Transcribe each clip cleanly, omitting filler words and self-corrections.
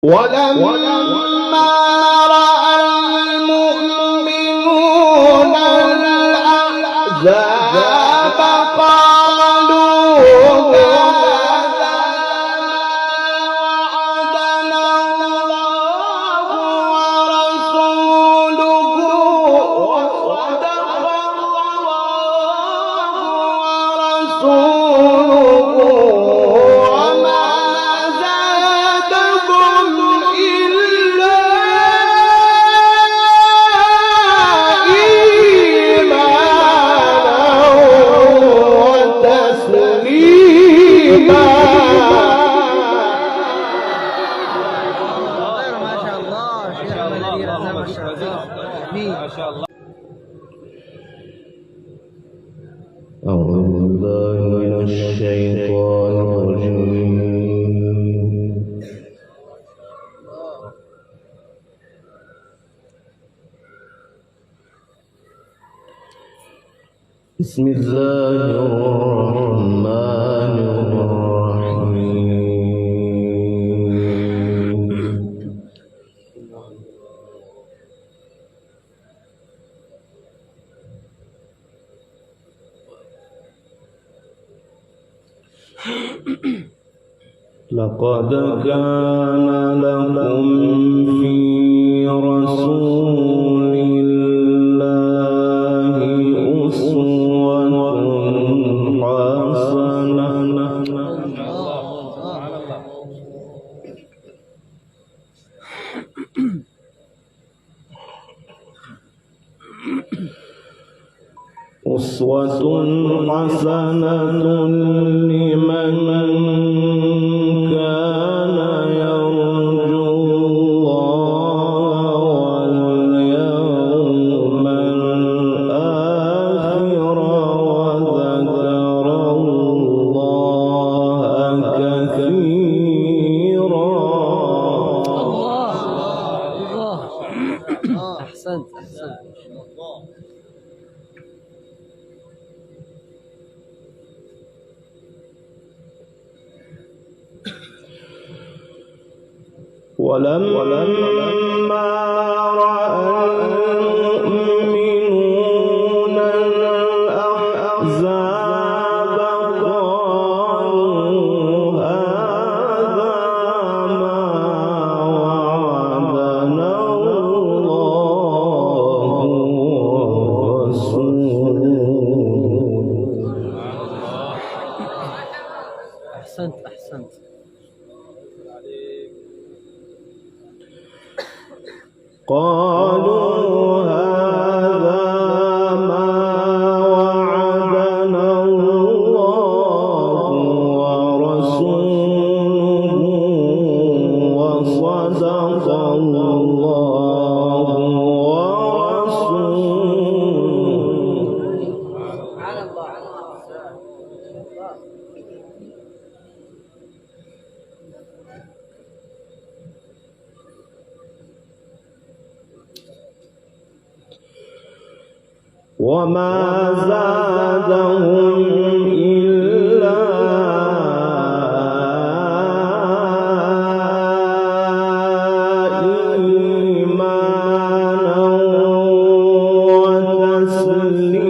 ولما رأى المؤمنون الأحزاب قالوا هذا ما وعدنا الله ورسوله وصدق الله ورسوله أعوذ بالله من الشيطان الرجيم. بسم الله الرحمن الرحيم. لقد كان لكم في رسول الله أسوة حسنة لمن كان يرجو الله واليوم الآخر وذكر الله كثيرا. أحسنت. ولما رأى المؤمنون الأحزاب قالوا هذا ما وعدنا الله ورسوله. أحسنت. قالوا هذا ما وعدنا الله ورسوله وصدق الله ورسوله. وما زادهم إلا إيمانا وتسليما.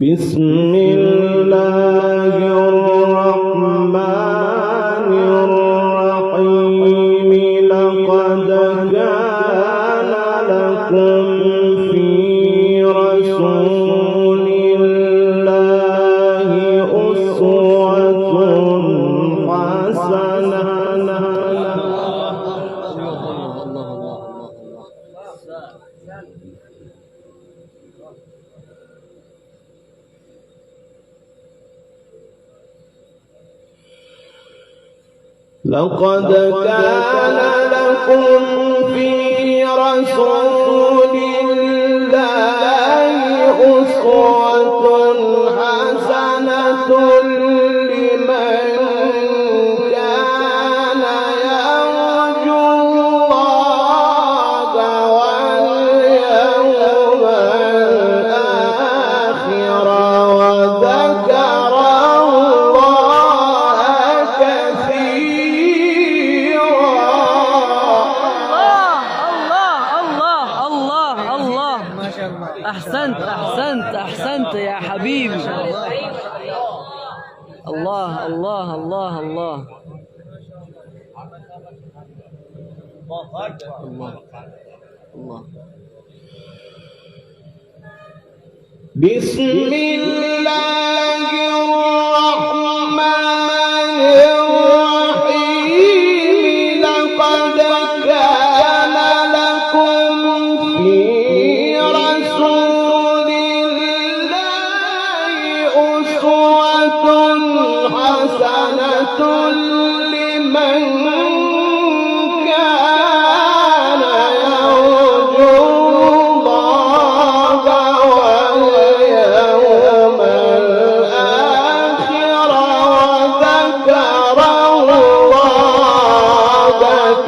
بسم الله الرحمن الرحيم. لقد كان لكم في رسول الله أسوة حسنة. لقد كان لكم في رسول الله أسوة حسنة لمن كان يرجو الله أحسنت أحسنت أحسنت يا حبيبي. الله الله الله الله الله الله. بسم الله الرحمن الرحيم. لقد كان لكم في رسول الله أسوة حسنة لمن كان يرجو الله واليوم الآخر وذكر الله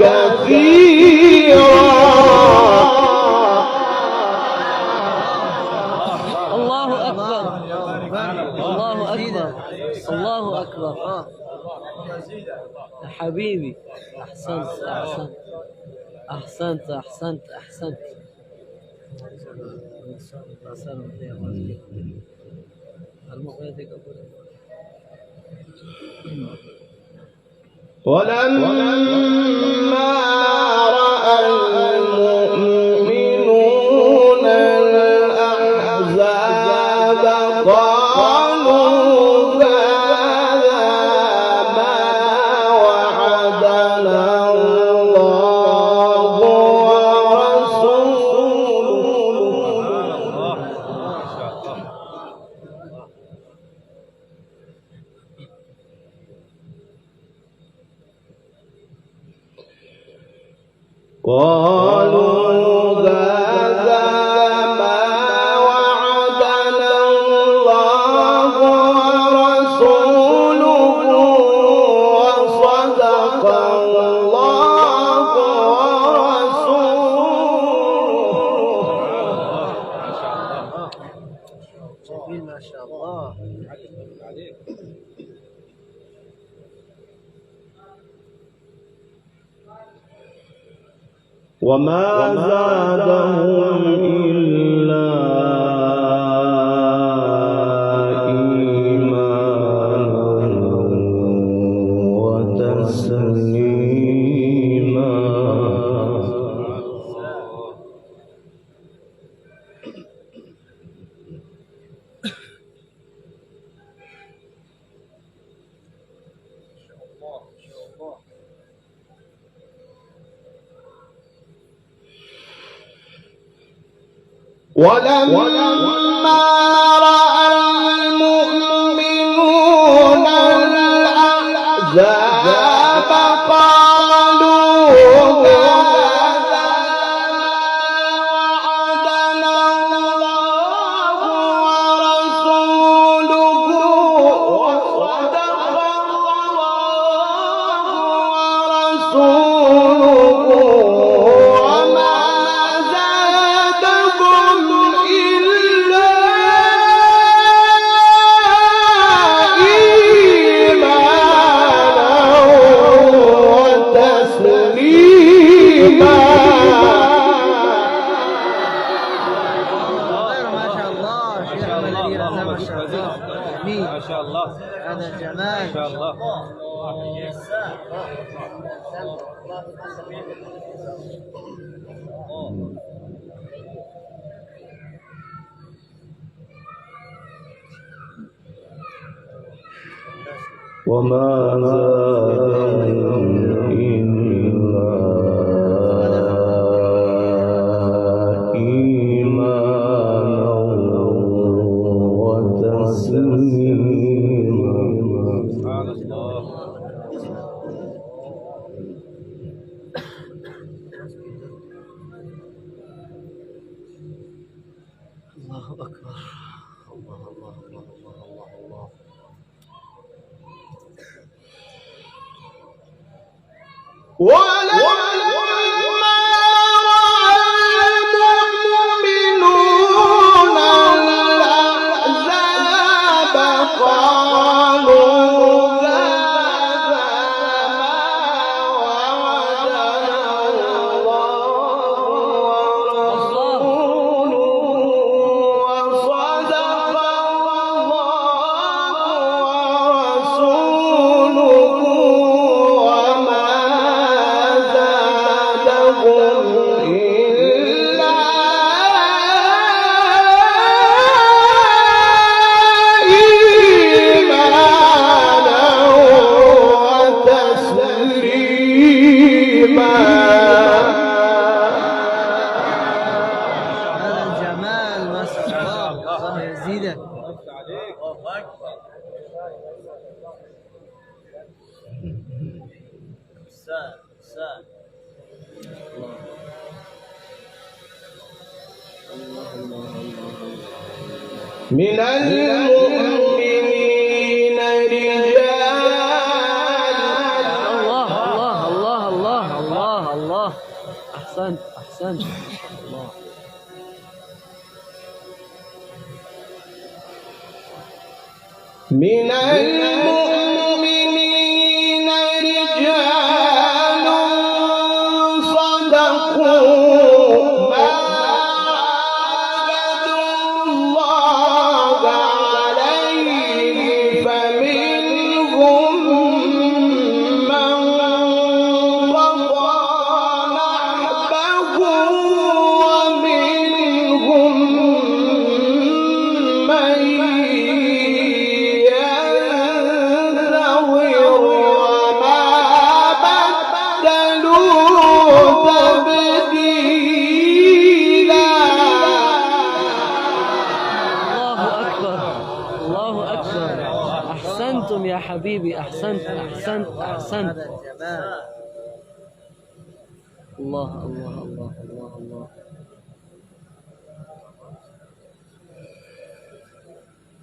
كثيرا. الله أكبر الله أكبر الله أكبر. يا حبيبي أحسنت أحسنت أحسنت أحسنت أحسنت. ولما رأى المؤمنون الأحزاب قالوا هذا ما وعدنا الله ورسوله. قالوا هذا ما وعدنا الله ورسوله وصدق الله ورسوله. ما شاء الله. وما زادهم إلا إيمانا وتسليما. ولما رأى المؤمنون الأحزاب قالوا هذا وعدنا الله ورسوله وصدق الله ورسوله. وما زادهم إلا إيمانا وتسليما. ما شاء الله شيخ المدير هذا ما شاء الله جميل ما شاء الله. هذا الجمال ما شاء الله. وما زادهم إلا إيمانا وتسليما. سبحان الله. الله أكبر. الله الله الله الله الله. ولما رأى المؤمنون الأحزاب قالوا هذا ما وعدنا الله ورسوله عليك. الله أكبر. سان من المؤمنين رجال. الله الله الله الله الله الله. أحسنت أحسنت. الله. من المؤمنين رجال صدقوا ما عاهدوا الله عليه فمنهم من قضى نحبه ومنهم من أحسنتم يا حبيبي. أحسنت أحسنت أحسنت. الله الله الله الله الله.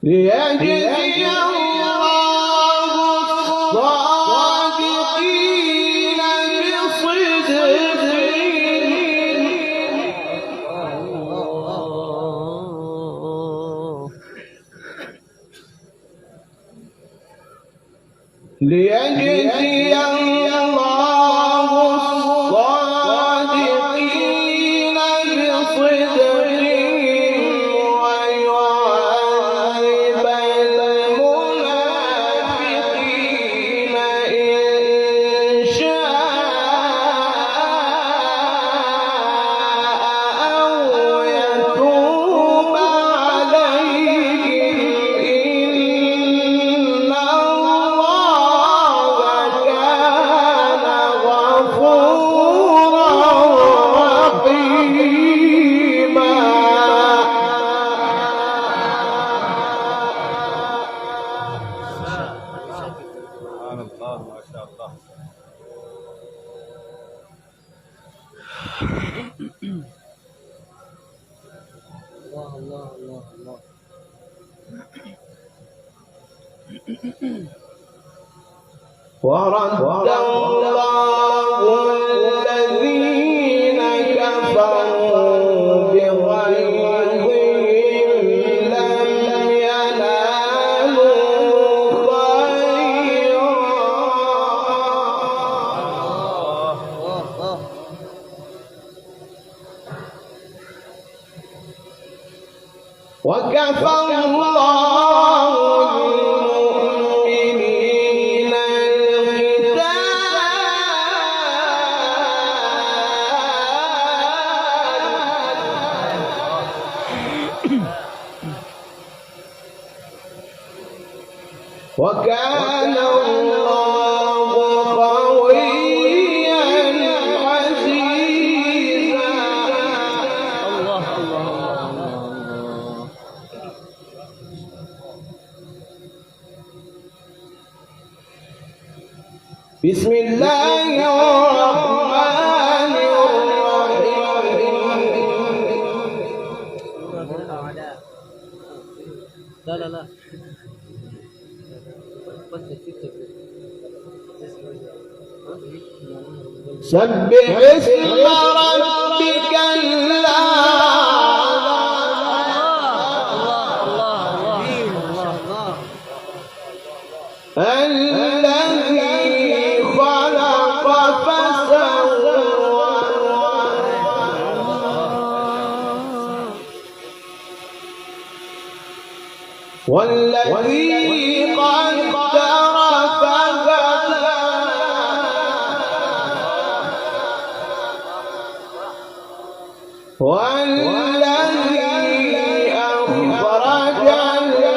ليجزي الله الصادقين بصدقهم. ليجزي الله الصادقين بصدقهم ويعذب المنافقين إن شاء أو يتوب عليهم إن الله كان غفورا رحيما. سبحان الله ما شاء الله. الله الله الله الله. ورد الله الذين كفروا بغيظهم لم ينالوا خيرا وكفى الله المؤمنين القتال وكان الله قويا عزيزا. الله الله الله الله. بسم الله الرحمن الرحيم. لا لا لا. سبح اسم ربك الذي خلق فسوى والذي قدر فهدى والذي أخرج المرعى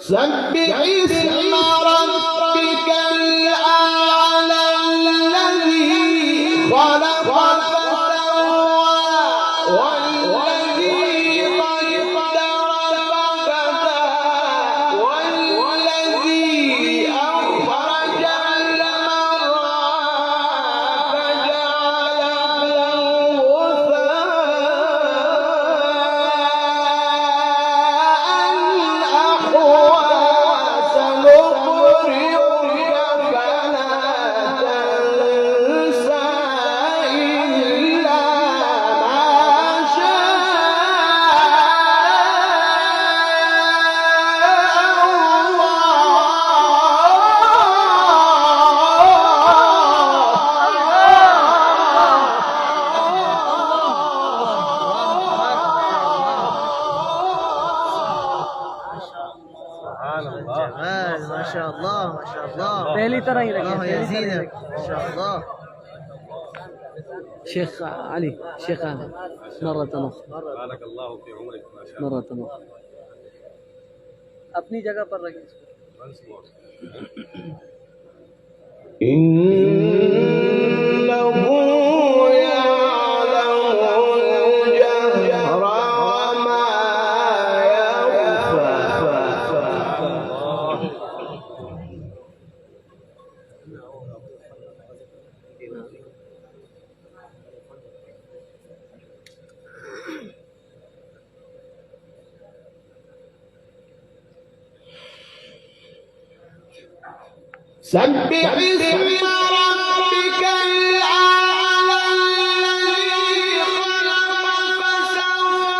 سبح اسم ربك الأعلى الذي خلق فسوى والذي قدر فهدى والذي أخرج المرعى فجعله جمال ما شاء الله ما شاء الله. पहली तरह ही الله रखे يزيدك ما شاء الله. शेख علي शेख علي مرة أخرى بارك الله في عمرك ما شاء الله. مرة أخرى अपनी जगह पर रखें इसको. Once more. إنه يعلم الجهر وما يخفى سبح اسم ربك الأعلى الذي خلق فسوى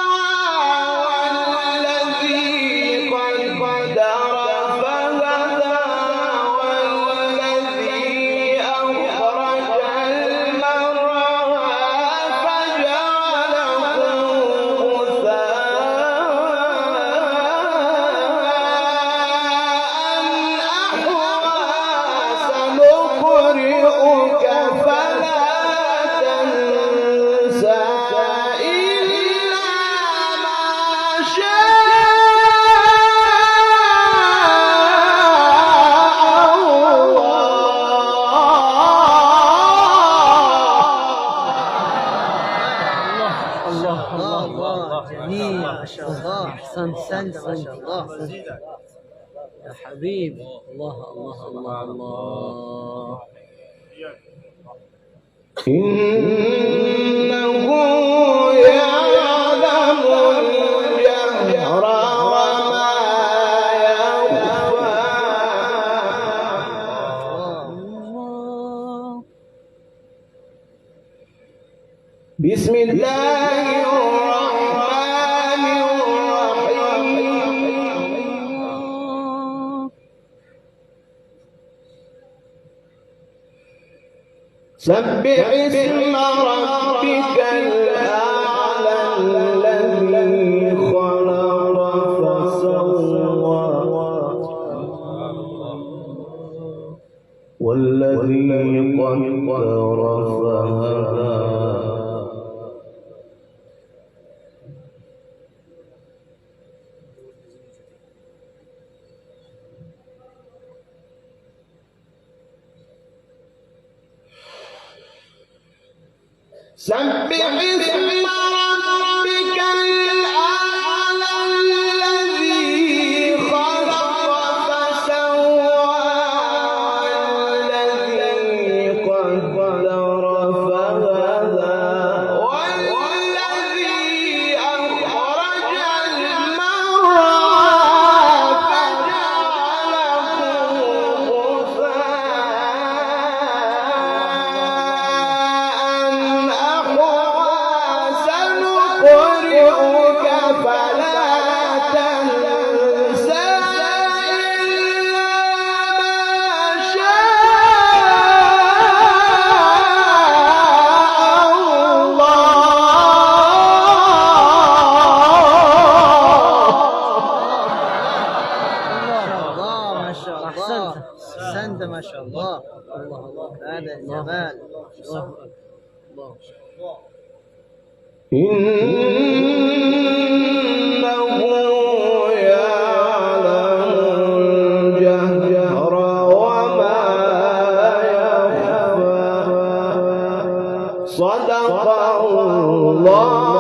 والذي قدر فهدى والذي أخرج المرعى فجعله سنقرئك فلا تنسى إلا ما شاء الله. الله الله جميل ما شاء الله. أحسنت أحسنت ما شاء الله. يا حبيب الله الله الله الله. إنه يعلم الجهر وما يخفى بسم الله الرحمن الرحيم سبح اسم ربك الأعلى الذي خلق فسوى والذي قدر فهدى سبح اسم ربك الأعلى الذي خلق فسوى والذي قدر فهدى والذي أخرج المرعى فجعله سنقرئك فلا تنسى إلا ما شاء الله. ما شاء الله ما شاء الله. أحسنت ما شاء الله. الله الله هذا جمال. الله الله. إنه يعلم صدق الله